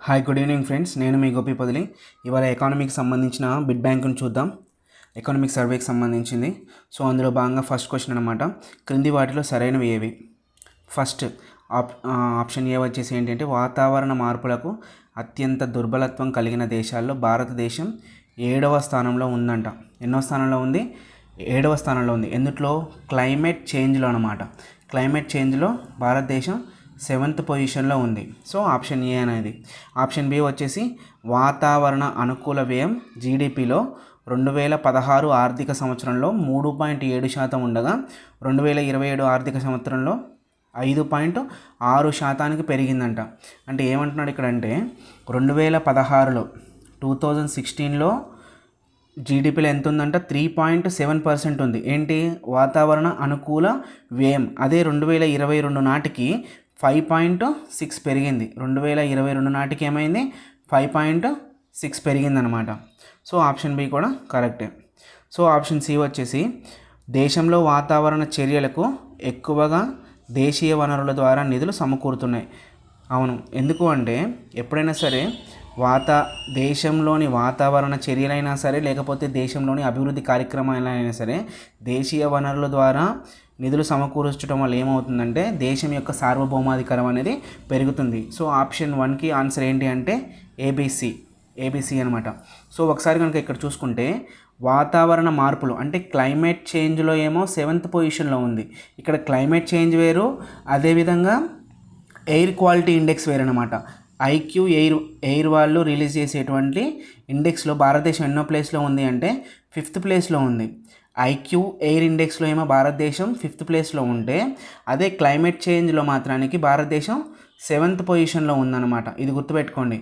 Hi good evening friends, నేను మీ గోపి పొదిలి. ఇవాళ ఎకానమీకి సంబంధించిన బిడ్ బ్యాంకును చూద్దాం. ఎకనామిక్ సర్వేకి సంబంధించింది. సో అందులో భాగంగా ఫస్ట్ క్వశ్చన్ అనమాట, క్రింది వాటిలో సరైనవి ఏవి? ఫస్ట్ ఆప్షన్ ఏ వచ్చేసి ఏంటంటే, వాతావరణ మార్పులకు అత్యంత దుర్బలత్వం కలిగిన దేశాల్లో భారతదేశం 7వ స్థానంలో ఉందంట. ఎన్నో స్థానంలో ఉంది? 7వ స్థానంలో ఉంది. ఎందుట్లో? క్లైమేట్ చేంజ్లో అనమాట. క్లైమేట్ చేంజ్లో భారతదేశం 7th పొజిషన్లో ఉంది. సో ఆప్షన్ ఏ అనేది. ఆప్షన్ బి వచ్చేసి వాతావరణ అనుకూల వ్యయం జీడిపిలో 2016 ఆర్థిక సంవత్సరంలో 3.7% ఉండగా 2027 ఆర్థిక సంవత్సరంలో 5.6% పెరిగిందంట. అంటే ఏమంటున్నాడు ఇక్కడ అంటే, 2016లో 2016లో జీడిపిలో ఎంత ఉందంట? 3.7% ఉంది. ఏంటి? వాతావరణ అనుకూల వ్యయం. అదే 2022 నాటికి 5.6 పెరిగింది. 2022 నాటికి ఏమైంది? 5.6 పెరిగిందనమాట. సో ఆప్షన్ బి కూడా కరెక్టే. సో ఆప్షన్ సి వచ్చేసి, దేశంలో వాతావరణ చర్యలకు ఎక్కువగా దేశీయ వనరుల ద్వారా నిధులు సమకూరుతున్నాయి. అవును, ఎందుకు అంటే ఎప్పుడైనా సరే దేశంలోని వాతావరణ చర్యలైనా సరే, లేకపోతే దేశంలోని అభివృద్ధి కార్యక్రమాలైనా సరే, దేశీయ వనరుల ద్వారా నిధులు సమకూర్చడం వల్ల ఏమవుతుందంటే దేశం యొక్క సార్వభౌమాధికారం అనేది పెరుగుతుంది. సో ఆప్షన్ 1కి ఆన్సర్ ఏంటి అంటే ఏబిసి అనమాట. సో ఒకసారి కనుక ఇక్కడ చూసుకుంటే, వాతావరణ మార్పులు అంటే క్లైమేట్ చేంజ్లో ఏమో 7th పొజిషన్లో ఉంది. ఇక్కడ క్లైమేట్ చేంజ్ వేరు, అదేవిధంగా ఎయిర్ క్వాలిటీ ఇండెక్స్ వేరు అనమాట. ఐక్యూ ఎయిర్ వాళ్ళు రిలీజ్ చేసేటువంటి ఇండెక్స్లో భారతదేశం ఎన్నో ప్లేస్లో ఉంది అంటే 5th ప్లేస్లో ఉంది. ఐక్యూ ఎయిర్ ఇండెక్స్లో ఏమో భారతదేశం 5th ప్లేస్లో ఉంటే, అదే క్లైమేట్ చేంజ్లో మాత్రానికి భారతదేశం 7th పొజిషన్లో ఉందన్నమాట. ఇది గుర్తుపెట్టుకోండి.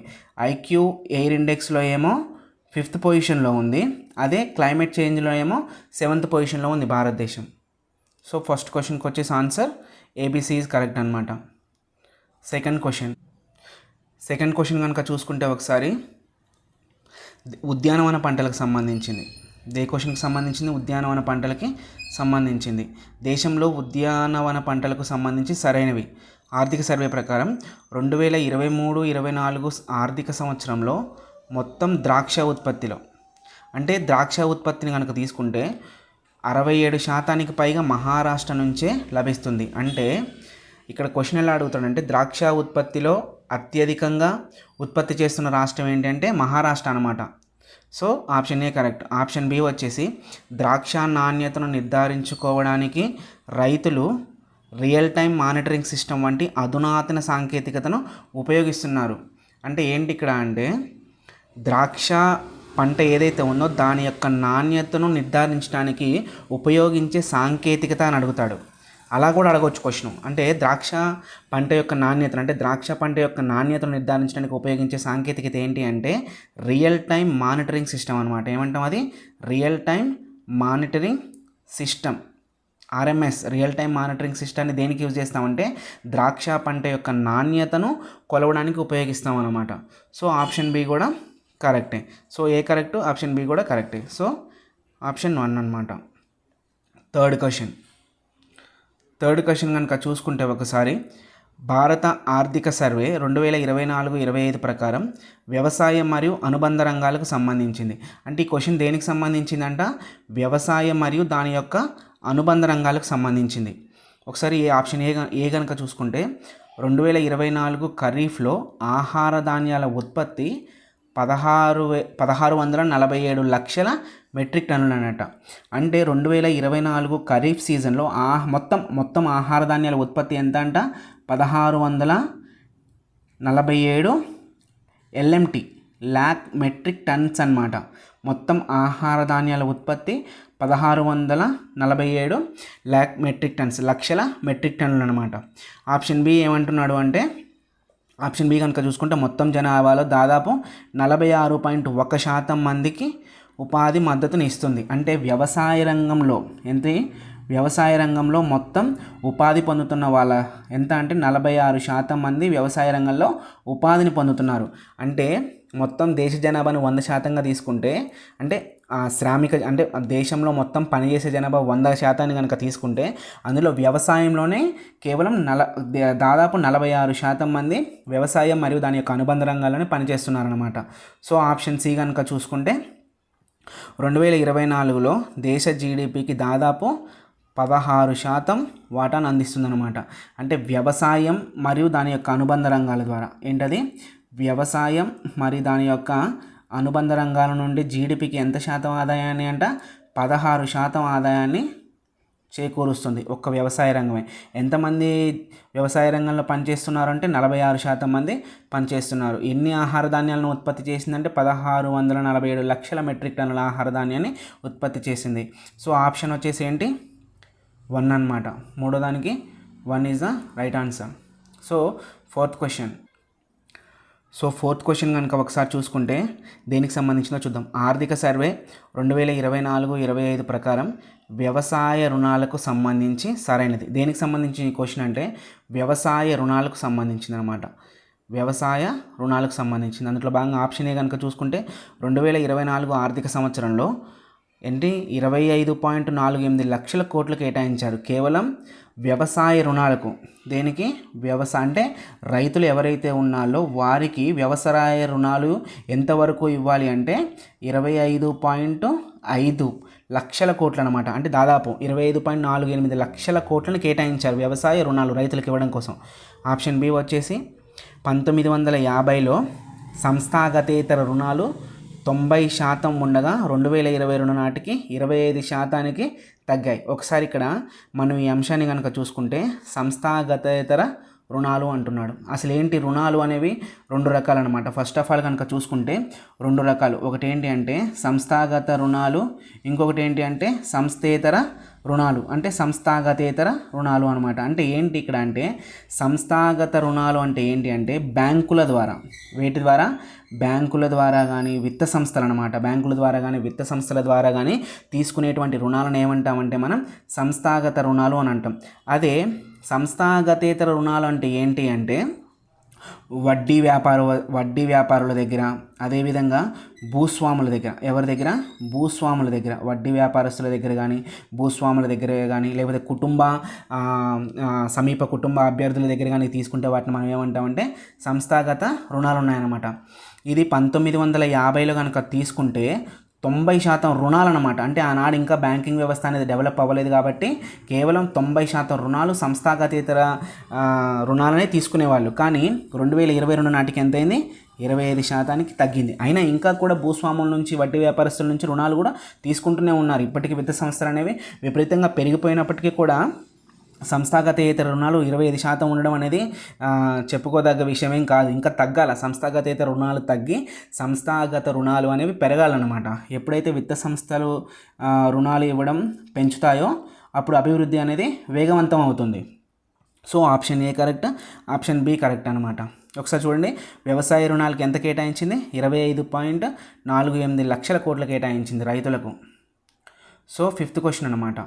ఐక్యూ ఎయిర్ ఇండెక్స్లో ఏమో 5th పొజిషన్లో ఉంది, అదే క్లైమేట్ చేంజ్లో ఏమో 7th పొజిషన్లో ఉంది భారతదేశం. సో ఫస్ట్ క్వశ్చన్కి వచ్చేసి ఆన్సర్ ఏబిసి ఈజ్ కరెక్ట్ అనమాట. సెకండ్ క్వశ్చన్ కనుక చూసుకుంటే ఒకసారి, ఉద్యానవన పంటలకు సంబంధించింది. క్వశ్చన్కి సంబంధించింది ఉద్యానవన పంటలకి సంబంధించింది. దేశంలో ఉద్యానవన పంటలకు సంబంధించి సరైనవి. ఆర్థిక సర్వే ప్రకారం 2023-24 ఆర్థిక సంవత్సరంలో మొత్తం ద్రాక్ష ఉత్పత్తిలో, అంటే ద్రాక్ష ఉత్పత్తిని కనుక తీసుకుంటే 67% పైగా మహారాష్ట్ర నుంచే లభిస్తుంది. అంటే ఇక్కడ క్వశ్చన్ ఎలా అడుగుతాడంటే, ద్రాక్ష ఉత్పత్తిలో అత్యధికంగా ఉత్పత్తి చేస్తున్న రాష్ట్రం ఏంటంటే మహారాష్ట్ర అనమాట. So option A correct. Option B వచ్చేసి, ద్రాక్ష నాణ్యతను నిర్ధారించుకోవడానికి రైతులు రియల్ టైం మానిటరింగ్ సిస్టమ్ వంటి అధునాతన సాంకేతికతను ఉపయోగిస్తున్నారు. అంటే ఏంటి ఇక్కడ అంటే, ద్రాక్ష పంట ఏదైతే ఉందో దాని యొక్క నాణ్యతను నిర్ధారించడానికి ఉపయోగించే సాంకేతికత అని అడుగుతాడు. అలా కూడా అడగవచ్చు క్వశ్చన్. అంటే ద్రాక్ష పంట యొక్క నాణ్యతను నిర్ధారించడానికి ఉపయోగించే సాంకేతికత ఏంటి అంటే రియల్ టైం మానిటరింగ్ సిస్టమ్ అనమాట. ఏమంటాం అది? Real time monitoring system, RMS. Real time monitoring సిస్టమ్ని దేనికి యూజ్ చేస్తామంటే ద్రాక్ష పంట యొక్క నాణ్యతను కొలవడానికి ఉపయోగిస్తాం అనమాట. సో ఆప్షన్ బి కూడా కరెక్టే. సో ఏ కరెక్ట్, ఆప్షన్ బి కూడా కరెక్టే. సో ఆప్షన్ 1 అనమాట. థర్డ్ క్వశ్చన్ కనుక చూసుకుంటే ఒకసారి, భారత ఆర్థిక సర్వే 2024-25 ప్రకారం వ్యవసాయం మరియు అనుబంధ రంగాలకు సంబంధించింది. అంటే ఈ క్వశ్చన్ దేనికి సంబంధించిందంట? వ్యవసాయం మరియు దాని యొక్క అనుబంధ రంగాలకు సంబంధించింది. ఒకసారి ఆప్షన్ ఏ కనుక చూసుకుంటే, 2024 ఖరీఫ్లో ఆహార ధాన్యాల ఉత్పత్తి 1647 లక్షల మెట్రిక్ టన్నులు అన్నట. అంటే 2024 ఖరీఫ్ సీజన్లో మొత్తం ఆహార ధాన్యాల ఉత్పత్తి ఎంత అంట? 1647 ఎల్ఎంటీ, ల్యాక్ మెట్రిక్ టన్స్ అన్నమాట. మొత్తం ఆహార ధాన్యాల ఉత్పత్తి 1647 ల్యాక్ మెట్రిక్ టన్స్, లక్షల మెట్రిక్ టన్నులు అనమాట. ఆప్షన్ బి ఏమంటున్నాడు అంటే, ఆప్షన్ బి కనుక చూసుకుంటే, మొత్తం జనాభాలో దాదాపు 46.1% మందికి ఉపాధి మద్దతుని ఇస్తుంది. అంటే వ్యవసాయ రంగంలో వ్యవసాయ రంగంలో మొత్తం ఉపాధి పొందుతున్న వాళ్ళ ఎంత అంటే 46% మంది వ్యవసాయ రంగంలో ఉపాధిని పొందుతున్నారు. అంటే మొత్తం దేశ జనాభాను 100%గా తీసుకుంటే, అంటే శ్రామిక అంటే దేశంలో మొత్తం పనిచేసే జనాభా 100% కనుక తీసుకుంటే, అందులో వ్యవసాయంలోనే కేవలం దాదాపు 46% మంది వ్యవసాయం మరియు దాని యొక్క అనుబంధ రంగాల్లోనే పనిచేస్తున్నారన్నమాట. సో ఆప్షన్ సి కనుక చూసుకుంటే 2024లో దేశ జీడిపికి దాదాపు 16% వాటాను అందిస్తుందన్నమాట. అంటే వ్యవసాయం మరియు దాని యొక్క అనుబంధ రంగాల ద్వారా ఏంటది వ్యవసాయం మరియు దాని యొక్క అనుబంధ రంగాల నుండి జీడిపికి ఎంత శాతం ఆదాయాన్ని 16% ఆదాయాన్ని చేకూరుస్తుంది ఒక్క వ్యవసాయ రంగమే. ఎంతమంది వ్యవసాయ రంగంలో పనిచేస్తున్నారు అంటే 46% మంది పనిచేస్తున్నారు. ఎన్ని ఆహార ధాన్యాలను ఉత్పత్తి చేసిందంటే 1647 లక్షల మెట్రిక్ టన్నుల ఆహార ధాన్యాన్ని ఉత్పత్తి చేసింది. సో ఆప్షన్ వచ్చేసి ఏంటి 1 అన్నమాట. మూడో దానికి 1 is the right answer. So fourth question కనుక ఒకసారి చూసుకుంటే దేనికి సంబంధించిందో చూద్దాం. ఆర్థిక సర్వే 2024-25 ప్రకారం వ్యవసాయ రుణాలకు సంబంధించి సరైనది. దేనికి సంబంధించి ఈ క్వశ్చన్ అంటే వ్యవసాయ రుణాలకు సంబంధించింది అనమాట. వ్యవసాయ రుణాలకు సంబంధించింది. అందులో భాగంగా ఆప్షన్ ఏ కనుక చూసుకుంటే 2024 ఆర్థిక సంవత్సరంలో 25.48 లక్షల కోట్లు కేటాయించారు కేవలం వ్యవసాయ రుణాలకు. దేనికి అంటే రైతులు ఎవరైతే ఉన్నారో వారికి వ్యవసాయ రుణాలు ఎంతవరకు ఇవ్వాలి అంటే 25.5 లక్షల కోట్లు అనమాట. అంటే దాదాపు 25.48 లక్షల కోట్లను కేటాయించారు వ్యవసాయ రుణాలు రైతులకు ఇవ్వడం కోసం. ఆప్షన్ బి వచ్చేసి 1950లో సంస్థాగతేతర రుణాలు 90% ఉండగా 2022 నాటికి 25%కి తగ్గాయి. ఒకసారి ఇక్కడ మనం ఈ అంశాన్ని కనుక చూసుకుంటే సంస్థాగతేతర రుణాలు అంటున్నాడు. అసలు ఏంటి రుణాలు అనేవి 2 రకాలు అనమాట. ఫస్ట్ ఆఫ్ ఆల్ కనుక చూసుకుంటే 2 రకాలు. ఒకటి ఏంటి అంటే సంస్థాగత రుణాలు, ఇంకొకటి ఏంటి అంటే సంస్థేతర రుణాలు. అంటే సంస్థాగతేతర రుణాలు అనమాట. అంటే ఏంటి ఇక్కడ అంటే సంస్థాగత రుణాలు అంటే ఏంటి అంటే బ్యాంకుల ద్వారా, వేటి ద్వారా బ్యాంకుల ద్వారా కానీ విత్త సంస్థలు అనమాట. బ్యాంకుల ద్వారా కానీ విత్త సంస్థల ద్వారా కానీ తీసుకునేటువంటి రుణాలను ఏమంటామంటే మనం సంస్థాగత రుణాలు అని అంటాం. అదే సంస్థాగతేతర రుణాలు అంటే ఏంటి అంటే వడ్డీ వ్యాపారుల దగ్గర, అదేవిధంగా భూస్వాముల దగ్గర, ఎవరి దగ్గర భూస్వాముల దగ్గర, వడ్డీ వ్యాపారస్తుల దగ్గర కానీ భూస్వాముల దగ్గర కానీ లేకపోతే సమీప కుటుంబ అభ్యర్థుల దగ్గర కానీ తీసుకుంటే వాటిని మనం ఏమంటామంటే సంస్థాగత రుణాలు ఉన్నాయన్నమాట. ఇది 1950లో కనుక తీసుకుంటే 90% రుణాలు అనమాట. అంటే ఆనాడు ఇంకా బ్యాంకింగ్ వ్యవస్థ అనేది డెవలప్ అవ్వలేదు కాబట్టి కేవలం 90% రుణాలు సంస్థాగతేతర రుణాలనే తీసుకునేవాళ్ళు. కానీ 2022 నాటికి ఎంతైంది 25%కి తగ్గింది. అయినా ఇంకా కూడా భూస్వాముల నుంచి వడ్డీ వ్యాపారస్తుల నుంచి రుణాలు కూడా తీసుకుంటూనే ఉన్నారు. ఇప్పటికీ విత్త సంస్థలు అనేవి విపరీతంగా పెరిగిపోయినప్పటికీ కూడా సంస్థాగతేతర రుణాలు 25% ఉండడం అనేది చెప్పుకోదగ్గ విషయమేం కాదు. ఇంకా తగ్గాల. సంస్థాగతేతర రుణాలు తగ్గి సంస్థాగత రుణాలు అనేవి పెరగాలన్నమాట. ఎప్పుడైతే విత్త సంస్థలు రుణాలు ఇవ్వడం పెంచుతాయో అప్పుడు అభివృద్ధి అనేది వేగవంతం అవుతుంది. So option A correct, option B correct అనమాట. ఒకసారి చూడండి, వ్యవసాయ రుణాలకి ఎంత కేటాయించింది 25.48 లక్షల కోట్లు కేటాయించింది రైతులకు. సో ఫిఫ్త్ క్వశ్చన్ అనమాట.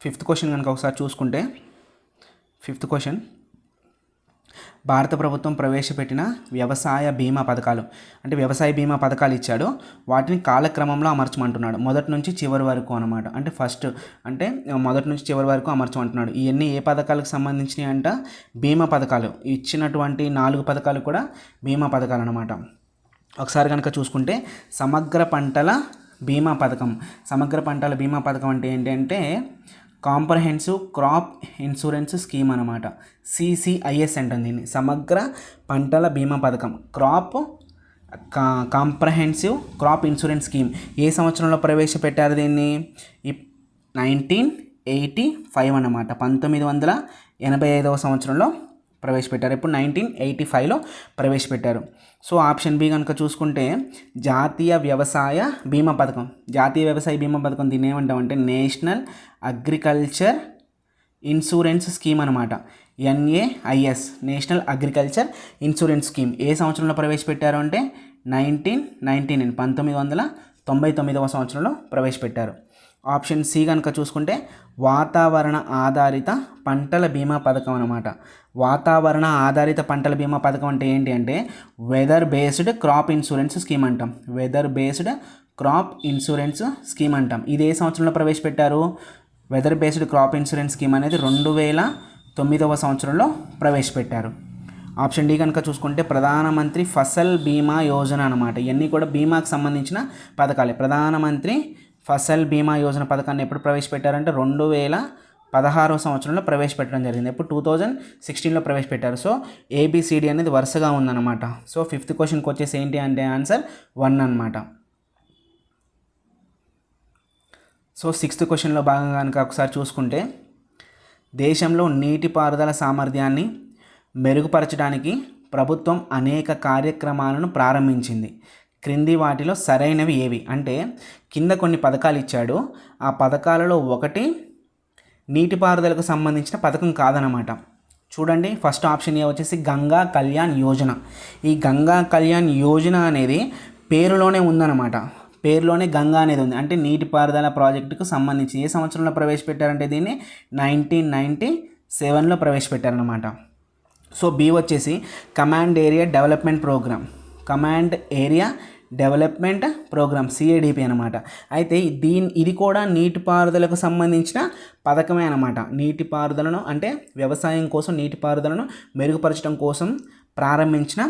ఫిఫ్త్ క్వశ్చన్ కనుక ఒకసారి చూసుకుంటే ఫిఫ్త్ క్వశ్చన్ భారత ప్రభుత్వం ప్రవేశపెట్టిన వ్యవసాయ బీమా పథకాలు. అంటే వ్యవసాయ బీమా పథకాలు ఇచ్చాడు, వాటిని కాలక్రమంలో అమర్చమంటున్నాడు మొదటి నుంచి చివరి వరకు అనమాట. అంటే మొదటి నుంచి చివరి వరకు అమర్చమంటున్నాడు. ఇవన్నీ ఏ పథకాలకు సంబంధించినవి అంట బీమా పథకాలు. ఇచ్చినటువంటి 4 పథకాలు కూడా బీమా పథకాలు అనమాట. ఒకసారి కనుక చూసుకుంటే సమగ్ర పంటల బీమా పథకం. సమగ్ర పంటల బీమా పథకం అంటే ఏంటంటే కాంప్రహెన్సివ్ క్రాప్ ఇన్సూరెన్స్ స్కీమ్ అనమాట. CCIS అంటుంది దీన్ని, సమగ్ర పంటల బీమా పథకం. కాంప్రహెన్సివ్ క్రాప్ ఇన్సూరెన్స్ స్కీమ్ ఏ సంవత్సరంలో ప్రవేశపెట్టారు దీన్ని? 1985 అన్నమాట. 1985వ సంవత్సరంలో ప్రవేశపెట్టారు. ఇప్పుడు 1985లో ప్రవేశపెట్టారు. సో ఆప్షన్ బి కనుక చూసుకుంటే జాతీయ వ్యవసాయ బీమా పథకం. జాతీయ వ్యవసాయ బీమా పథకం దీన్ని ఏమంటామంటే నేషనల్ అగ్రికల్చర్ ఇన్సూరెన్స్ స్కీమ్ అనమాట. NAIS, national agriculture insurance scheme. ఏ సంవత్సరంలో ప్రవేశపెట్టారు అంటే 1999వ సంవత్సరంలో ప్రవేశపెట్టారు. ఆప్షన్ సి కనుక చూసుకుంటే వాతావరణ ఆధారిత పంటల బీమా పథకం అన్నమాట. వాతావరణ ఆధారిత పంటల బీమా పథకం అంటే ఏంటి అంటే weather based crop insurance scheme అంటాం. Weather based crop insurance scheme అంటాం. ఇది ఏ సంవత్సరంలో ప్రవేశపెట్టారు? Weather based crop insurance scheme అనేది 2009వ సంవత్సరంలో ప్రవేశపెట్టారు. ఆప్షన్ డి కనుక చూసుకుంటే ప్రధానమంత్రి ఫసల్ బీమా యోజన అన్నమాట. ఇవన్నీ కూడా బీమాకు సంబంధించిన పథకాలే. ప్రధానమంత్రి ఫసల్ బీమా యోజన పథకాన్ని ఎప్పుడు ప్రవేశపెట్టారంటే 2016వ సంవత్సరంలో ప్రవేశపెట్టడం జరిగింది. ఎప్పుడు 2016లో ప్రవేశపెట్టారు. సో ఏబిసిడి అనేది వరుసగా ఉందన్నమాట. సో 5th క్వశ్చన్కి వచ్చేసి ఏంటి అంటే ఆన్సర్ 1 అన్నమాట. సో 6th క్వశ్చన్లో భాగంగా కనుక ఒకసారి చూసుకుంటే దేశంలో నీటిపారుదల సామర్థ్యాన్ని మెరుగుపరచడానికి ప్రభుత్వం అనేక కార్యక్రమాలను ప్రారంభించింది. క్రింది వాటిలో సరైనవి ఏవి? అంటే కింద కొన్ని పథకాలు ఇచ్చాడు. ఆ పథకాలలో ఒకటి నీటిపారుదలకు సంబంధించిన పథకం కాదనమాట. చూడండి, ఫస్ట్ ఆప్షన్ ఏ వచ్చేసి గంగా కళ్యాణ్ యోజన. ఈ గంగా కళ్యాణ్ యోజన అనేది పేరులోనే ఉందన్నమాట. పేరులోనే గంగా అనేది ఉంది. అంటే నీటిపారుదల ప్రాజెక్టుకు సంబంధించి ఏ సంవత్సరంలో ప్రవేశపెట్టారంటే దీన్ని 1997లో ప్రవేశపెట్టారనమాట. సో బి వచ్చేసి command area development programme. Command area development programme CADP అనమాట. అయితే ఇది కూడా నీటిపారుదలకు సంబంధించిన పథకమే అనమాట. నీటిపారుదలను అంటే వ్యవసాయం కోసం నీటిపారుదలను మెరుగుపరచడం కోసం ప్రారంభించిన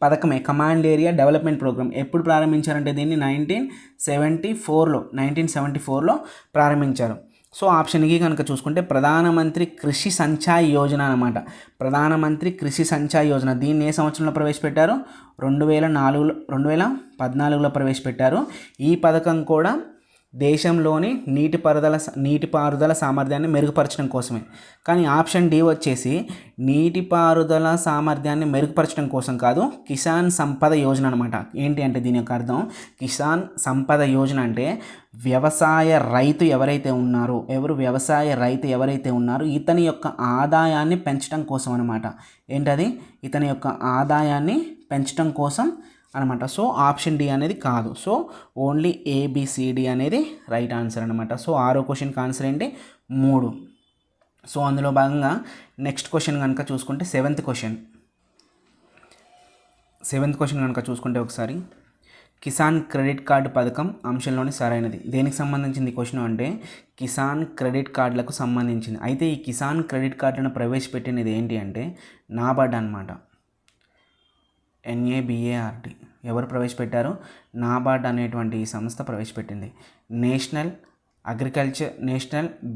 పథకమే కమాండ్ ఏరియా డెవలప్మెంట్ ప్రోగ్రామ్. ఎప్పుడు ప్రారంభించారంటే దీన్ని 1974లో ప్రారంభించారు. సో ఆప్షన్ ఈ కనుక చూసుకుంటే ప్రధానమంత్రి కృషి సంచాయ్ యోజన అనమాట. ప్రధానమంత్రి కృషి సంచాయ్ యోజన దీన్ని ఏ సంవత్సరంలో ప్రవేశపెట్టారు? 2014లో ప్రవేశపెట్టారు. ఈ పథకం కూడా దేశంలోని నీటిపారుదల సామర్థ్యాన్ని మెరుగుపరచడం కోసమే. కానీ ఆప్షన్ డి వచ్చేసి నీటిపారుదల సామర్థ్యాన్ని మెరుగుపరచడం కోసం కాదు, కిసాన్ సంపద యోజన అనమాట. ఏంటి అంటే దీని యొక్క అర్థం కిసాన్ సంపద యోజన అంటే వ్యవసాయ రైతు ఎవరైతే ఉన్నారో ఇతని యొక్క ఆదాయాన్ని పెంచడం కోసం అనమాట. ఏంటది? ఇతని యొక్క ఆదాయాన్ని పెంచడం కోసం అనమాట. సో ఆప్షన్ డి అనేది కాదు. సో ఓన్లీ ఏబిసిడి అనేది రైట్ ఆన్సర్ అనమాట. సో 6వ క్వశ్చన్కి ఆన్సర్ ఏంటి? 3. సో అందులో భాగంగా నెక్స్ట్ క్వశ్చన్ కనుక చూసుకుంటే 7th క్వశ్చన్ కనుక చూసుకుంటే ఒకసారి కిసాన్ క్రెడిట్ కార్డు పథకం అంశంలోని సరైనది. దేనికి సంబంధించింది క్వశ్చన్ అంటే కిసాన్ క్రెడిట్ కార్డులకు సంబంధించింది. అయితే ఈ కిసాన్ క్రెడిట్ కార్డులను ప్రవేశపెట్టినది ఏంటి అంటే నాబార్డ్ అనమాట. NABARD ఎవరు ప్రవేశపెట్టారు? నాబార్డ్ అనేటువంటి ఈ సంస్థ ప్రవేశపెట్టింది. National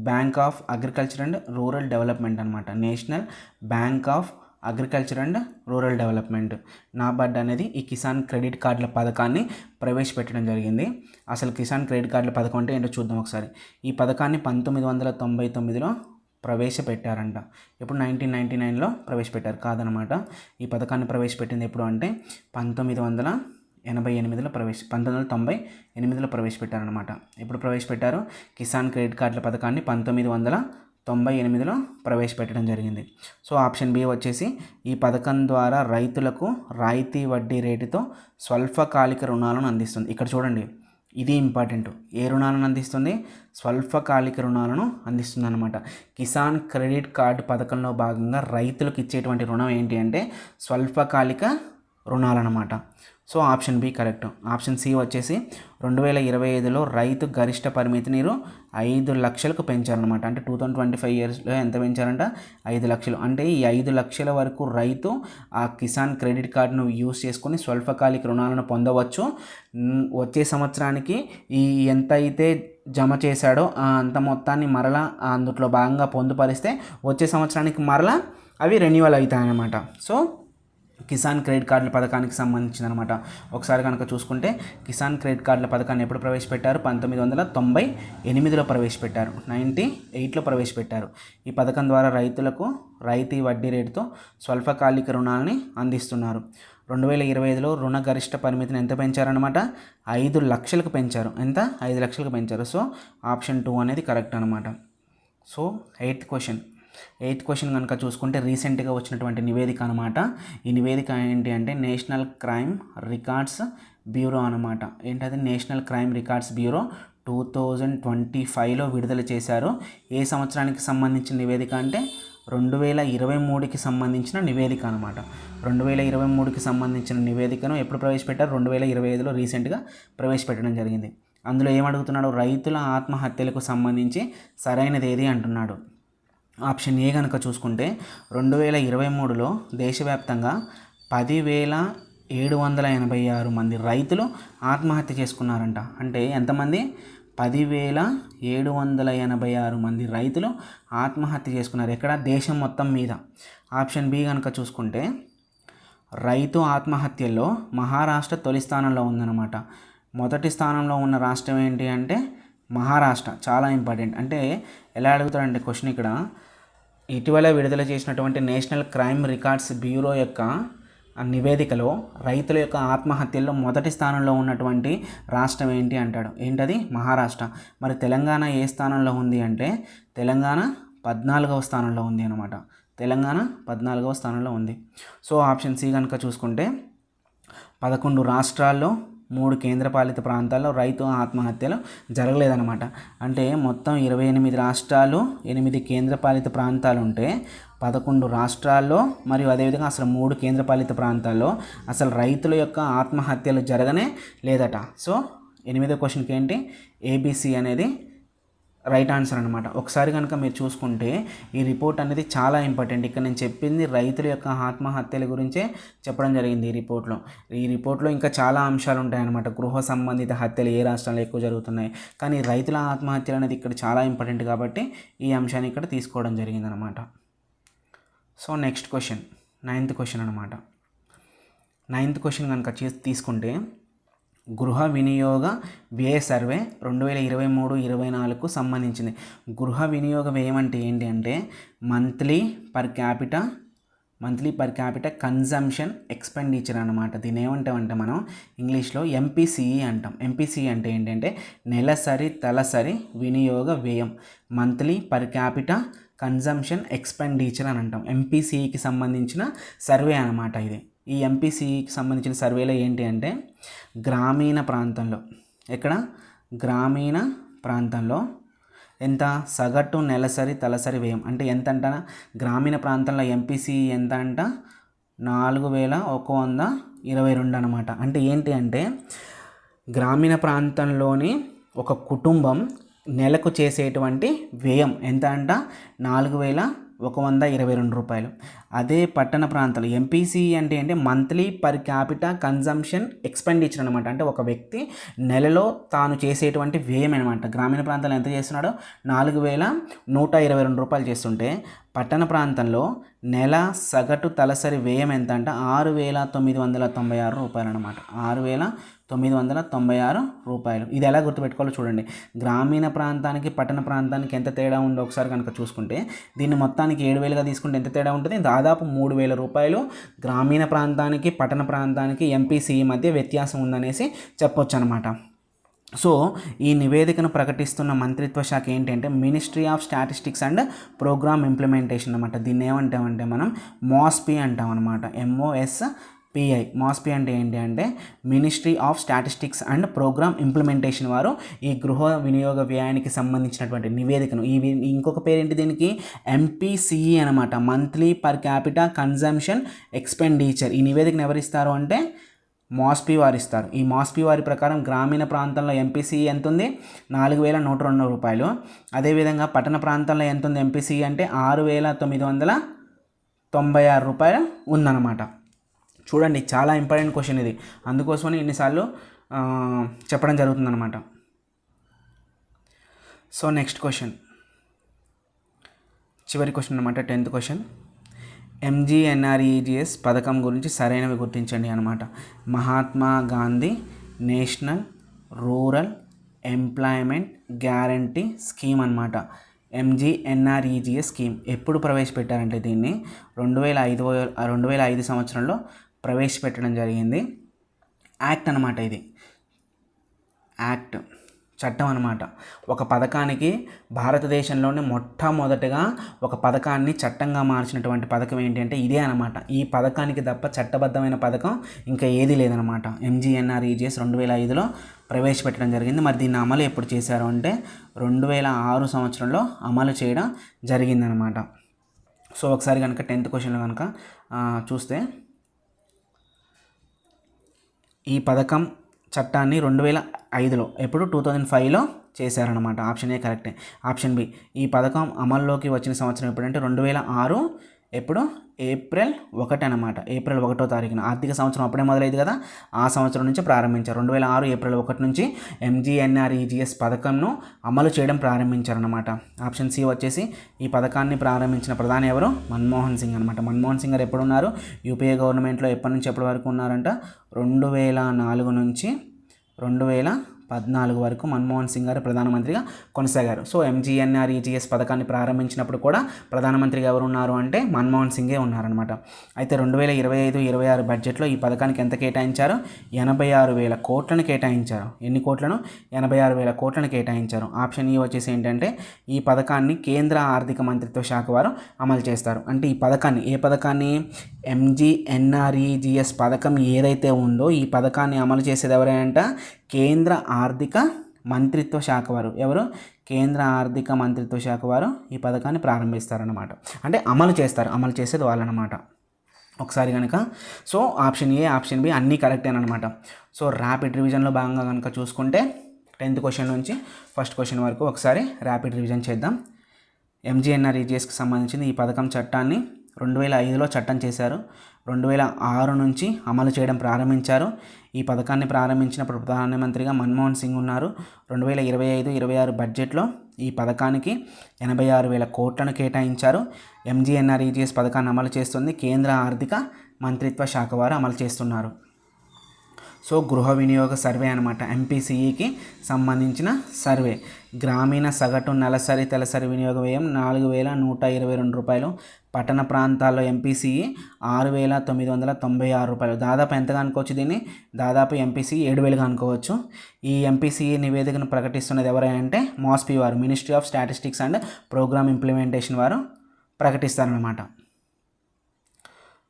Bank of Agriculture and Rural Development అనమాట. National Bank of Agriculture and Rural Development NABARD అనేది ఈ కిసాన్ క్రెడిట్ కార్డుల పథకాన్ని ప్రవేశపెట్టడం జరిగింది. అసలు కిసాన్ క్రెడిట్ కార్డుల పథకం అంటే ఏంటో చూద్దాం ఒకసారి. ఈ పథకాన్ని 1999లో ప్రవేశపెట్టారంట. ఇప్పుడు 1999లో ప్రవేశపెట్టారు కాదనమాట. ఈ పథకాన్ని ప్రవేశపెట్టింది ఎప్పుడు అంటే 1998లో ప్రవేశపెట్టారనమాట. ఎప్పుడు ప్రవేశపెట్టారు? కిసాన్ క్రెడిట్ కార్డుల పథకాన్ని 1998లో ప్రవేశపెట్టడం జరిగింది. సో ఆప్షన్ బి వచ్చేసి ఈ పథకం ద్వారా రైతులకు రాయితీ వడ్డీ రేటుతో స్వల్పకాలిక రుణాలను అందిస్తుంది. ఇక్కడ చూడండి, ఇది ఇంపార్టెంట్. ఏ రుణాలను అందిస్తుంది? స్వల్పకాలిక రుణాలను అందిస్తుంది అనమాట. కిసాన్ క్రెడిట్ కార్డు పథకంలో భాగంగా రైతులకు ఇచ్చేటువంటి రుణం ఏంటి అంటే స్వల్పకాలిక రుణాలన్నమాట. So option B correct. Option C వచ్చేసి 2025లో రైతు గరిష్ట పరిమితిని 5 లక్షలకు పెంచారనమాట. అంటే 2025 ఇయర్స్లో ఎంత పెంచారంట? 5 లక్షలు. అంటే ఈ 5 లక్షల వరకు రైతు ఆ కిసాన్ క్రెడిట్ కార్డును యూజ్ చేసుకొని స్వల్పకాలిక రుణాలను పొందవచ్చు. వచ్చే సంవత్సరానికి ఎంత అయితే జమ చేశాడో అంత మొత్తాన్ని మరలా అందులో భాగంగా పొందుపరిస్తే వచ్చే సంవత్సరానికి మరలా అవి రెన్యువల్ అవుతాయన్నమాట. సో కిసాన్ క్రెడిట్ కార్డుల పథకానికి సంబంధించిందనమాట. ఒకసారి కనుక చూసుకుంటే కిసాన్ క్రెడిట్ కార్డుల పథకాన్ని ఎప్పుడు ప్రవేశపెట్టారు? 1998లో ప్రవేశపెట్టారు. 98లో ప్రవేశపెట్టారు. ఈ పథకం ద్వారా రైతులకు రాయితీ వడ్డీ రేటుతో స్వల్పకాలిక రుణాలని అందిస్తున్నారు. 2025లో రుణ గరిష్ట పరిమితిని ఎంత పెంచారనమాట? 5 లక్షలకు పెంచారు. ఎంత? 5 లక్షలకు పెంచారు. సో ఆప్షన్ 2 అనేది కరెక్ట్ అనమాట. So 8th question eighth question కనుక చూసుకుంటే రీసెంట్గా వచ్చినటువంటి నివేదిక అనమాట. ఈ నివేదిక ఏంటి అంటే నేషనల్ క్రైమ్ రికార్డ్స్ బ్యూరో అనమాట. ఏంటది నేషనల్ క్రైమ్ రికార్డ్స్ బ్యూరో 2025లో విడుదల చేశారు. ఏ సంవత్సరానికి సంబంధించిన నివేదిక అంటే 2023కి సంబంధించిన నివేదిక అనమాట. 2023కి సంబంధించిన నివేదికను ఎప్పుడు ప్రవేశపెట్టారు? 2025లో రీసెంట్గా ప్రవేశపెట్టడం జరిగింది. అందులో ఏమడుగుతున్నాడు? రైతుల ఆత్మహత్యలకు సంబంధించి సరైనది ఏది అంటున్నాడు. ఆప్షన్ ఏ కనుక చూసుకుంటే 2023లో దేశవ్యాప్తంగా 10,786 మంది రైతులు ఆత్మహత్య చేసుకున్నారంట. అంటే ఎంతమంది? 10,786 మంది రైతులు ఆత్మహత్య చేసుకున్నారు. ఎక్కడ? దేశం మొత్తం మీద. ఆప్షన్ బి కనుక చూసుకుంటే రైతు ఆత్మహత్యల్లో మహారాష్ట్ర తొలి స్థానంలో ఉందన్నమాట. మొదటి స్థానంలో ఉన్న రాష్ట్రం ఏంటి అంటే మహారాష్ట్ర. చాలా ఇంపార్టెంట్. అంటే ఎలా అడుగుతాడంటే క్వశ్చన్ ఇక్కడ, ఇటీవల విడుదల చేసినటువంటి నేషనల్ క్రైమ్ రికార్డ్స్ బ్యూరో యొక్క నివేదికలో రైతుల యొక్క ఆత్మహత్యల్లో మొదటి స్థానంలో ఉన్నటువంటి రాష్ట్రం ఏంటి అంటాడు. ఏంటది? మహారాష్ట్ర. మరి తెలంగాణ ఏ స్థానంలో ఉంది అంటే తెలంగాణ 14వ స్థానంలో ఉంది అనమాట. తెలంగాణ 14వ స్థానంలో ఉంది. సో ఆప్షన్ సి కనుక చూసుకుంటే 11 రాష్ట్రాల్లో 3 కేంద్రపాలిత ప్రాంతాల్లో రైతు ఆత్మహత్యలు జరగలేదన్నమాట. అంటే మొత్తం 28 రాష్ట్రాలు 8 కేంద్రపాలిత ప్రాంతాలు ఉంటే 11 రాష్ట్రాల్లో మరియు అదేవిధంగా అసలు 3 కేంద్రపాలిత ప్రాంతాల్లో అసలు రైతుల యొక్క ఆత్మహత్యలు జరగనే లేదట. సో 8వ క్వశ్చన్కి ఏంటి? ఏబిసి అనేది రైట్ ఆన్సర్ అనమాట. ఒకసారి కనుక మీరు చూసుకుంటే ఈ రిపోర్ట్ అనేది చాలా ఇంపార్టెంట్. ఇక్కడ నేను చెప్పింది రైతుల యొక్క ఆత్మహత్యల గురించే చెప్పడం జరిగింది ఈ రిపోర్ట్లో ఇంకా చాలా అంశాలు ఉంటాయన్నమాట. గృహ సంబంధిత హత్యలు ఏ రాష్ట్రాల్లో ఎక్కువ జరుగుతున్నాయి, కానీ రైతుల ఆత్మహత్యలు అనేది ఇక్కడ చాలా ఇంపార్టెంట్ కాబట్టి ఈ అంశాన్ని ఇక్కడ తీసుకోవడం జరిగిందనమాట. So next question 9th question అనమాట. 9th క్వశ్చన్ కనుక తీసుకుంటే గృహ వినియోగ వ్యయ సర్వే 2023-24కు సంబంధించింది. గృహ వినియోగ వ్యయం అంటే ఏంటి అంటే monthly per capita consumption expenditure అనమాట. దీని ఏమంటామంటే మనం ఇంగ్లీష్లో ఎంపీసీఈ అంటాం. ఎంపీసీఈ అంటే ఏంటంటే నెలసరి తలసరి వినియోగ వ్యయం, monthly per capita consumption expenditure అని అంటాం. ఎంపీసీఈకి సంబంధించిన సర్వే అనమాట ఇది. ఈ ఎంపీసీకి సంబంధించిన సర్వేలో ఏంటి అంటే గ్రామీణ ప్రాంతంలో, గ్రామీణ ప్రాంతంలో ఎంత సగటు నెలసరి తలసరి వ్యయం అంటే ఎంత అంట? గ్రామీణ ప్రాంతంలో ఎంపీసీ ఎంత అంట? 4,122 అనమాట. అంటే ఏంటి అంటే గ్రామీణ ప్రాంతంలోని ఒక కుటుంబం నెలకు చేసేటువంటి వ్యయం ఎంత అంట? 4,122 రూపాయలు. అదే పట్టణ ప్రాంతాలు ఎంపీసీ అంటే monthly per capita consumption expenditure అనమాట. అంటే ఒక వ్యక్తి నెలలో తాను చేసేటువంటి వ్యయం అనమాట. గ్రామీణ ప్రాంతాల్లో ఎంత చేస్తున్నాడో 4,122 రూపాయలు చేస్తుంటే పట్టణ ప్రాంతంలో నెల సగటు తలసరి వ్యయం ఎంత అంటే 6,996 రూపాయలు అనమాట. 6,996 రూపాయలు. ఇది ఎలా గుర్తుపెట్టుకోవాలో చూడండి. గ్రామీణ ప్రాంతానికి పట్టణ ప్రాంతానికి ఎంత తేడా ఉందో ఒకసారి కనుక చూసుకుంటే దీన్ని మొత్తానికి 7,000గా తీసుకుంటే ఎంత తేడా ఉంటుంది? దాదాపు 3,000 రూపాయలు గ్రామీణ ప్రాంతానికి పట్టణ ప్రాంతానికి ఎంపీసీ మధ్య వ్యత్యాసం ఉందనేసి చెప్పొచ్చు అనమాట. సో ఈ నివేదికను ప్రకటిస్తున్న మంత్రిత్వ శాఖ ఏంటంటే ministry of statistics and programme implementation అనమాట. దీన్ని ఏమంటామంటే మనం MOSPI అంటాం అనమాట. MOSPI. MOSPI అంటే ఏంటి అంటే ministry of statistics and programme implementation వారు ఈ గృహ వినియోగ వ్యయానికి సంబంధించినటువంటి నివేదికను, ఇంకొక పేరేంటి దీనికి? MPCE అనమాట. Monthly per capita consumption expenditure. ఈ నివేదికను ఎవరు ఇస్తారు అంటే MOSPI వారు ఇస్తారు. ఈ MOSPI వారి ప్రకారం గ్రామీణ ప్రాంతంలో ఎంపీసీ ఎంత ఉంది? 4,122 రూపాయలు. అదేవిధంగా పట్టణ ప్రాంతంలో ఎంత ఉంది ఎంపీసీ అంటే 6,996 రూపాయలు ఉందన్నమాట. చూడండి, చాలా ఇంపార్టెంట్ క్వశ్చన్ ఇది, అందుకోసమని ఇన్నిసార్లు చెప్పడం జరుగుతుందన్నమాట. సో నెక్స్ట్ క్వశ్చన్, చివరి క్వశ్చన్ అనమాట, 10th క్వశ్చన్. MGNREGS పథకం గురించి సరైనవి గుర్తించండి అనమాట. Mahatma Gandhi national rural employment guarantee scheme అనమాట. MGNREGS స్కీమ్ ఎప్పుడు ప్రవేశపెట్టారంటే దీన్ని 2005 సంవత్సరంలో ప్రవేశపెట్టడం జరిగింది. యాక్ట్ అనమాట ఇది. యాక్ట్ చట్టం అనమాట. ఒక పథకానికి భారతదేశంలోనే మొట్టమొదటగా ఒక పథకాన్ని చట్టంగా మార్చినటువంటి పథకం ఏంటి అంటే ఇదే అనమాట. ఈ పథకానికి తప్ప చట్టబద్ధమైన పథకం ఇంకా ఏది లేదనమాట. MGNREGS 2005లో ప్రవేశపెట్టడం జరిగింది. మరి దీన్ని అమలు ఎప్పుడు చేశారు అంటే 2006 సంవత్సరంలో అమలు చేయడం జరిగిందనమాట. సో ఒకసారి కనుక 10th క్వశ్చన్లో కనుక చూస్తే ఈ పథకం చట్టాన్ని 2005లో ఎప్పుడు 2005లో చేశారనమాట. ఆప్షన్ ఏ కరెక్టే. ఆప్షన్ బి, ఈ పథకం అమల్లోకి వచ్చిన సంవత్సరం ఎప్పుడంటే 2006 ఎప్పుడు ఏప్రిల్ 1 అనమాట. ఏప్రిల్ 1వ తారీఖున. ఆర్థిక సంవత్సరం అప్పుడే మొదలైంది కదా, ఆ సంవత్సరం నుంచి ప్రారంభించారు. 2006 ఏప్రిల్ 1 నుంచి MGNREGS పథకంను అమలు చేయడం ప్రారంభించారనమాట. ఆప్షన్ సి వచ్చేసి ఈ పథకాన్ని ప్రారంభించిన ప్రధాని ఎవరు? మన్మోహన్ సింగ్ అనమాట. మన్మోహన్ సింగ్ గారు ఎప్పుడు ఉన్నారు యూపీఏ గవర్నమెంట్లో? ఎప్పటి నుంచి ఎప్పటి వరకు ఉన్నారంట? 2004 నుంచి 2014 వరకు మన్మోహన్ సింగ్ గారు ప్రధానమంత్రిగా కొనసాగారు. సో MGNREGS పథకాన్ని ప్రారంభించినప్పుడు కూడా ప్రధానమంత్రిగా ఎవరు ఉన్నారు అంటే మన్మోహన్ సింగే ఉన్నారనమాట. అయితే 2025-26 బడ్జెట్లో ఈ పథకానికి ఎంత కేటాయించారు? 86,000 కోట్లను కేటాయించారు. ఎన్ని కోట్లను? 86,000 కోట్లను కేటాయించారు. ఆప్షన్ ఈ వచ్చేసి ఏంటంటే ఈ పథకాన్ని కేంద్ర ఆర్థిక మంత్రిత్వ శాఖ వారు అమలు చేస్తారు. అంటే ఈ పథకాన్ని, ఏ పథకాన్ని? MGNREGS పథకం ఏదైతే ఉందో ఈ పథకాన్ని అమలు చేసేది ఎవరైనా? కేంద్ర ఆర్థిక మంత్రిత్వ శాఖ వారు. ఎవరు? కేంద్ర ఆర్థిక మంత్రిత్వ శాఖ వారు ఈ పథకాన్ని ప్రారంభిస్తారన్నమాట. అంటే అమలు చేస్తారు. అమలు చేసేది వాళ్ళనమాట. ఒకసారి కనుక so option A, option B అన్నీ కరెక్టేనమాట. సో ర్యాపిడ్ రివిజన్లో భాగంగా కనుక చూసుకుంటే 10th క్వశ్చన్ నుంచి ఫస్ట్ క్వశ్చన్ వరకు ఒకసారి ర్యాపిడ్ రివిజన్ చేద్దాం. MGNREGSకి సంబంధించింది ఈ పథకం చట్టాన్ని 2005లో చట్టం చేశారు. 2006 నుంచి అమలు చేయడం ప్రారంభించారు. ఈ పథకాన్ని ప్రారంభించినప్పుడు ప్రధానమంత్రిగా మన్మోహన్ సింగ్ ఉన్నారు. 2025-26 బడ్జెట్లో ఈ పథకానికి 86,000 కోట్లను కేటాయించారు. MGNREGS పథకాన్ని అమలు చేస్తుంది కేంద్ర ఆర్థిక మంత్రిత్వ శాఖ వారు అమలు చేస్తున్నారు. సో గృహ వినియోగ సర్వే అనమాట. MPCEకి సంబంధించిన సర్వే. గ్రామీణ సగటు నెలసరి తలసరి వినియోగ వ్యయం 4,122 రూపాయలు. పట్టణ ప్రాంతాల్లో MPCE 6,996 రూపాయలు. దాదాపు ఎంతగా అనుకోవచ్చు దీన్ని? దాదాపు MPCE 7,000గా అనుకోవచ్చు. ఈ MPCE నివేదికను ప్రకటిస్తున్నది ఎవరంటే MOSPI వారు, ministry of statistics and programme implementation వారు ప్రకటిస్తారనమాట.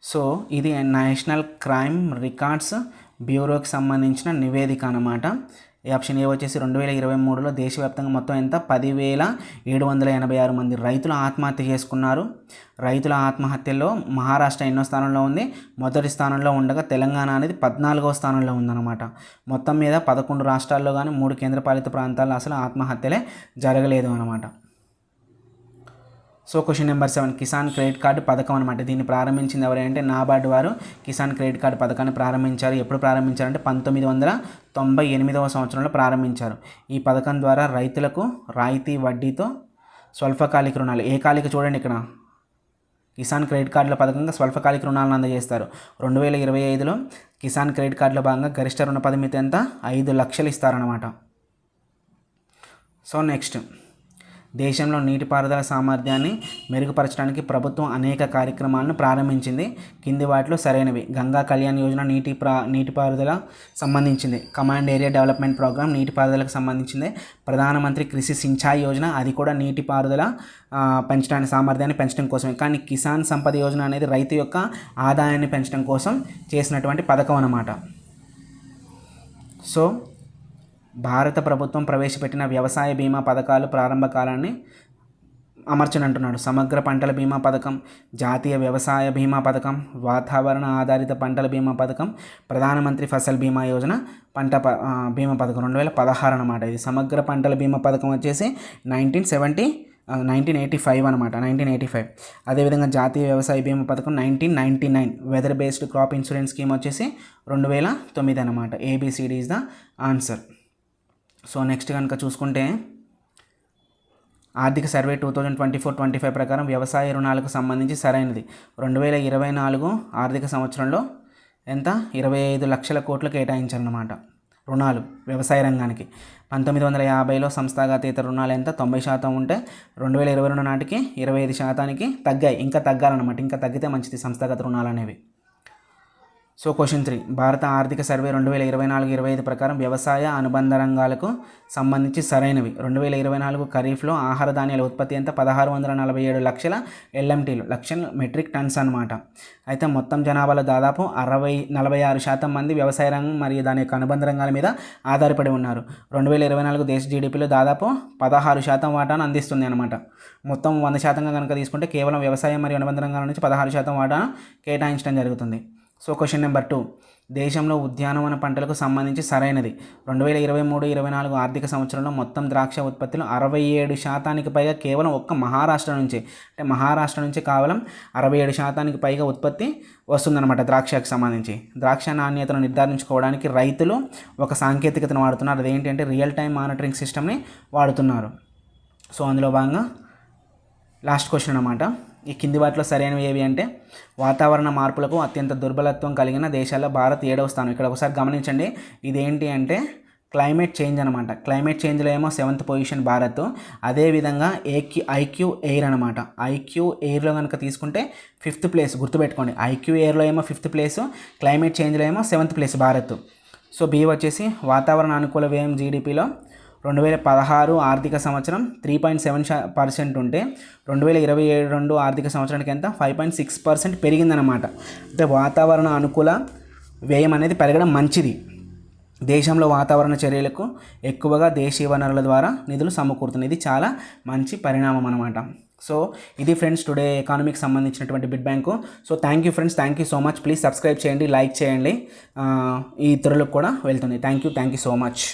సో ఇది నేషనల్ క్రైమ్ రికార్డ్స్ బ్యూరోకి సంబంధించిన నివేదిక అన్నమాట. ఈ ఆప్షన్ ఏ వచ్చేసి 2023లో దేశవ్యాప్తంగా మొత్తం ఎంత? 10,786 మంది రైతులు ఆత్మహత్య చేసుకున్నారు. రైతుల ఆత్మహత్యల్లో మహారాష్ట్ర ఎన్నో స్థానంలో ఉంది? మొదటి స్థానంలో ఉండగా తెలంగాణ అనేది 14వ స్థానంలో ఉందన్నమాట. మొత్తం మీద 11 రాష్ట్రాల్లో కానీ 3 కేంద్రపాలిత ప్రాంతాల్లో అసలు ఆత్మహత్యలే జరగలేదు అన్నమాట. So question number 7, Kisan credit card పథకం అనమాట. దీన్ని ప్రారంభించింది ఎవరంటే నాబార్డు వారు కిసాన్ క్రెడిట్ కార్డు పథకాన్ని ప్రారంభించారు. ఎప్పుడు ప్రారంభించారంటే 1998వ సంవత్సరంలో ప్రారంభించారు. ఈ పథకం ద్వారా రైతులకు రాయితీ వడ్డీతో స్వల్పకాలిక రుణాలు, ఏ కాలిక చూడండి ఇక్కడ కిసాన్ క్రెడిట్ కార్డుల పథకంగా స్వల్పకాలిక రుణాలను అందజేస్తారు. 2025లో కిసాన్ క్రెడిట్ కార్డులో భాగంగా గరిష్ట రుణ పరిమితి ఎంత? 5 లక్షలు ఇస్తారన్నమాట. సో నెక్స్ట్, దేశంలో నీటిపారుదల సామర్థ్యాన్ని మెరుగుపరచడానికి ప్రభుత్వం అనేక కార్యక్రమాలను ప్రారంభించింది. కింది వాటిలో సరైనవి. గంగా కళ్యాణ్ యోజన నీటిపారుదల సంబంధించింది. కమాండ్ ఏరియా డెవలప్మెంట్ ప్రోగ్రామ్ నీటిపారుదలకు సంబంధించింది. ప్రధానమంత్రి కృషి సించాయి యోజన అది కూడా నీటిపారుదల పెంచడానికి, సామర్థ్యాన్ని పెంచడం కోసమే. కానీ కిసాన్ సంపద యోజన అనేది రైతు యొక్క ఆదాయాన్ని పెంచడం కోసం చేసినటువంటి పథకం అన్నమాట. సో భారత ప్రభుత్వం ప్రవేశపెట్టిన వ్యవసాయ బీమా పథకాలు ప్రారంభ కాలాన్ని అమర్చనంటున్నాడు. సమగ్ర పంటల బీమా పథకం, జాతీయ వ్యవసాయ బీమా పథకం, వాతావరణ ఆధారిత పంటల బీమా పథకం, ప్రధానమంత్రి ఫసల్ బీమా యోజన బీమా పథకం 2016 అనమాట. ఇది సమగ్ర పంటల బీమా పథకం వచ్చేసి 1985 అనమాట, 1985. అదేవిధంగా జాతీయ వ్యవసాయ బీమా పథకం 1999. Weather based crop insurance scheme వచ్చేసి 2009 అనమాట. ABCD is the answer. So next కనుక చూసుకుంటే ఆర్థిక సర్వే 2024-25 ప్రకారం వ్యవసాయ రుణాలకు సంబంధించి సరైనది. 2024 ఆర్థిక సంవత్సరంలో ఎంత? 25 లక్షల కోట్లు కేటాయించారన్నమాట రుణాలు వ్యవసాయ రంగానికి. 1950లో సంస్థాగతేతర రుణాలు ఎంత? 90% ఉంటే 2022 నాటికి 25% తగ్గాయి. ఇంకా తగ్గాలన్నమాట. ఇంకా తగ్గితే మంచిది సంస్థాగత రుణాలు అనేవి. సో క్వశ్చన్ 3, భారత ఆర్థిక సర్వే 2024-25 ప్రకారం వ్యవసాయ అనుబంధ రంగాలకు సంబంధించి సరైనవి. 2024 ఖరీఫ్లో ఆహార ధాన్యాల ఉత్పత్తి ఎంత? 1647 లక్షల LMTలు, లక్షల మెట్రిక్ టన్స్ అనమాట. అయితే మొత్తం జనాభాలో దాదాపు 46% మంది వ్యవసాయ రంగం మరియు దాని యొక్క అనుబంధ రంగాల మీద ఆధారపడి ఉన్నారు. 2024 దేశ జీడిపిలో దాదాపు 16% వాటాను అందిస్తుంది అనమాట. మొత్తం 100%గా కనుక తీసుకుంటే కేవలం వ్యవసాయం మరియు అనుబంధ రంగాల నుంచి 16% వాటాను కేటాయించడం జరుగుతుంది. సో క్వశ్చన్ నెంబర్ 2, దేశంలో ఉద్యానవన పంటలకు సంబంధించి సరైనది. 2023-24 ఆర్థిక సంవత్సరంలో మొత్తం ద్రాక్ష ఉత్పత్తిలో 67% పైగా కేవలం ఒక్క మహారాష్ట్ర నుంచి, అంటే మహారాష్ట్ర నుంచి కేవలం 67% పైగా ఉత్పత్తి వస్తుందన్నమాట ద్రాక్షకు సంబంధించి. ద్రాక్ష నాణ్యతను నిర్ధారించుకోవడానికి రైతులు ఒక సాంకేతికతను వాడుతున్నారు. అదేంటంటే రియల్ టైం మానిటరింగ్ సిస్టమ్ని వాడుతున్నారు. సో అందులో భాగంగా లాస్ట్ క్వశ్చన్ అన్నమాట. ఈ కింది వాటిలో సరైనవి ఏవి అంటే, వాతావరణ మార్పులకు అత్యంత దుర్బలత్వం కలిగిన దేశాల్లో భారత్ 7వ స్థానం. ఇక్కడ ఒకసారి గమనించండి, ఇదేంటి అంటే క్లైమేట్ చేంజ్ అనమాట. క్లైమేట్ చేంజ్లో ఏమో 7th పొజిషన్ భారత్. అదేవిధంగా ఐక్యూ ఎయిర్ అనమాట. ఐక్యూ ఎయిర్లో కనుక తీసుకుంటే 5th ప్లేస్, గుర్తుపెట్టుకోండి. ఐక్యూ ఎయిర్లో ఏమో 5th ప్లేసు, క్లైమేట్ చేంజ్లో ఏమో 7th place Bharat. So B వచ్చేసి వాతావరణ అనుకూల వ్యయం జీడిపిలో 2016 ఆర్థిక సంవత్సరం 3.7% ఉంటే 2027 ఆర్థిక సంవత్సరానికి ఎంత? 5.6% పెరిగిందనమాట. అంటే వాతావరణ అనుకూల వ్యయం అనేది పెరగడం మంచిది. దేశంలో వాతావరణ చర్యలకు ఎక్కువగా దేశీయ వనరుల ద్వారా నిధులు సమకూరుతున్నాయి. ఇది చాలా మంచి పరిణామం అనమాట. సో ఇది ఫ్రెండ్స్ టుడే ఎకానమీకి సంబంధించినటువంటి bit bank. So thank you friends, thank you so much. Please subscribe చేయండి, లైక్ చేయండి. ఈ ఇతరులకు కూడా వెళ్తుంది. Thank you so much.